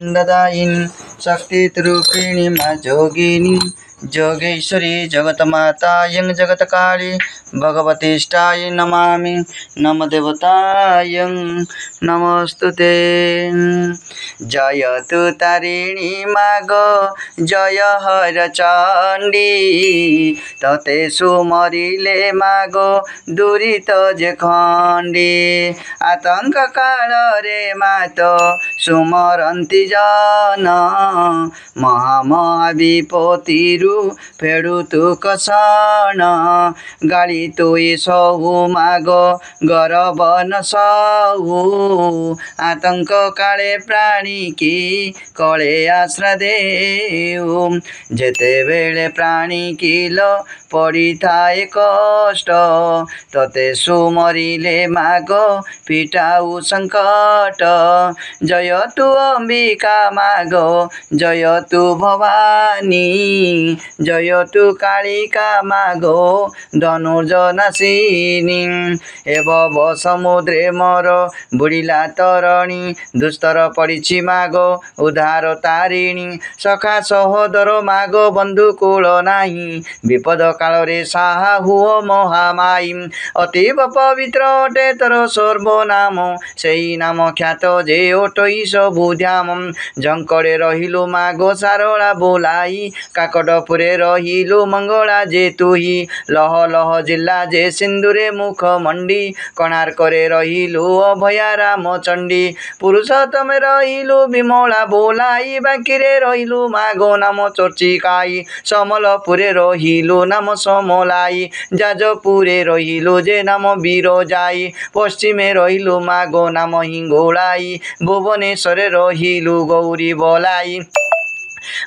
ददायिनी शक्तिरूपिणी मा जोगिनी जोगेश्वरी जगतमाता यं जगत्काली भगवतीष्टाय नमामि नम देवतायं नमस्तुते। जयतु तारिणी मागो जय हर चंडी तते सुमरिले मागो दुरित जे खंडी आतंक काल रे मात सुमरंती जन महामहाविपत्तिरु फेडु तु कषण गाली तोई सहु मागो गरब न सहु आतंक काले प्राणी की कले आश्रा देउ जेते बेले प्राणी किल पड़ी थाए कष्ट तते सुमरिले मागो पिटाऊ संकट जय तु अंबिका मागो जय तु भवानी जय तु कालिका मागो धनुर्जनाशिनी एव समुद्रे मोर बुड़िला तरणी दुस्तर पड़ी मागो उद्धार तारिणी सखा सहोदर मागो बंधुकूल नाही विपद काल रे साहा हुओ महामाई अतीव पवित्र अटे तोर सर्वनाम सेई नाम ख्यात जे ओटई सबु ध्याम जंकड़े रहिलु मागो सारला बोलाई काकटपुरे रहिलु मंगला जे तुही लह लह जिल्ला जे सिंधुरे मुख मंडी कोणार्करे रहिलु अभया राम चंडी पुरुषोत्तमे रहिलु विमला बोलाई बांकीरे रहिलु मागो नाम चर्चिकाई समलपुरे रहिलु नाम समलाई जाजपुरे रहिलु जे नाम बिरजाई पश्चिमे रहिलु मागो नाम हिंगोलाई भुवनेश्वरे रहिलु गौरी बलाई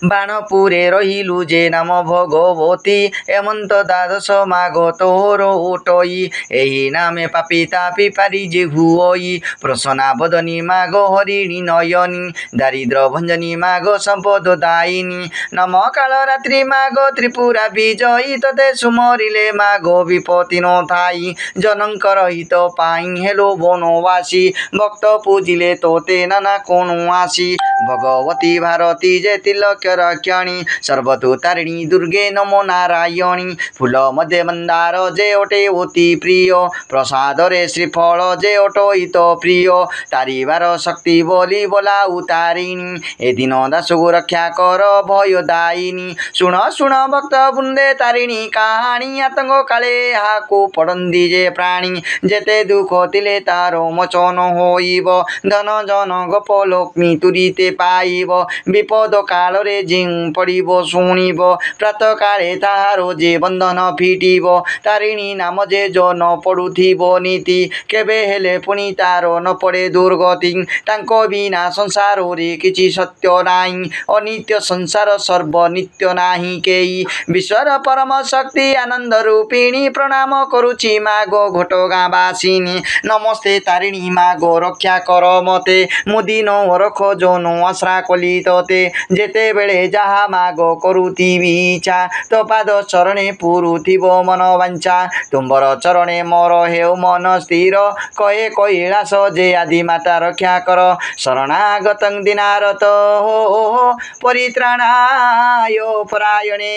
बाणपुरे रहिलु जे नाम भगवती एमंत द्वादश मागो तोर ओटई एही नामे पापी तापी पारी जे हुई प्रसन्ना बदनी मागो हरिणी नयनी दारिद्र भंजनी मागो संपद दायिनी नम काल रात्रि मागो त्रिपुरा विजयी तते सुमरिले मागो विपत्ति न थाई जनंक रहित पाई हेलो बनवासी भक्त पूजिले तोते नाना कोणु आसी भगवती भारती जे तिलक रक्षणी सर्वतु तारिणी दुर्गे नमो नारायणी फूल मध्य मंदार जे ओटे अति प्रिय प्रसाद रे श्रीफल जे ओटोइत प्रिय तारिबार शक्ति बोली बोला उतारिणी ए दिन दासु रक्षा कर भय दायिनी शुण शुण भक्त बुंदे तारिणी कहानी आतंक काले हाको पड़ंदी जे प्राणी जेते दुख तिले तारो मोचन होइब धन जन गोप लक्ष्मी तुरीते पाइब विपद काल रे जिं पड़िब शुणिब प्रातः काले ताहारो जे बंधन फिटिब तारिणी नाम जे जो न पड़ुथिब नीति केबे हेले पुणी तारो न पड़े दुर्गति तांको बिना संसार रे किछि सत्य नाही अनित्य संसार सर्व नित्य नाही केही विश्वर परम शक्ति आनंद रूपिणी प्रणाम करुछि मागो घोटगाँवासिनी नमस्ते तारिणी मागो रक्षा कर मते मुदिन रख जोनो आश्रा कली तोते जेते बेले जहा मागो करुथिबि इच्छा तो पाद चरणे पुरुथिब मन वांछा तुम्बर चरणे मोर हेउ मन स्थिर कहे कैलास जे आदि माता रक्षा कर शरणागत दिनारत हो परित्राणाय परायणे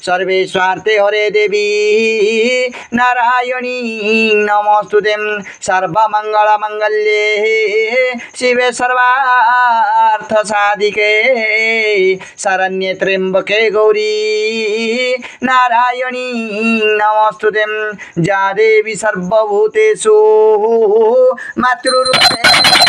सर्वे स्वार्थे हरे देवी नारायणी नमोस्तुते सर्वमंगल मंगल्ये शिवे सर्वार्थ साधिके शरण्ये त्र्यंबके गौरी नारायणी नमोस्तुते जा देवी सर्वभूतेषु मातृरूपेण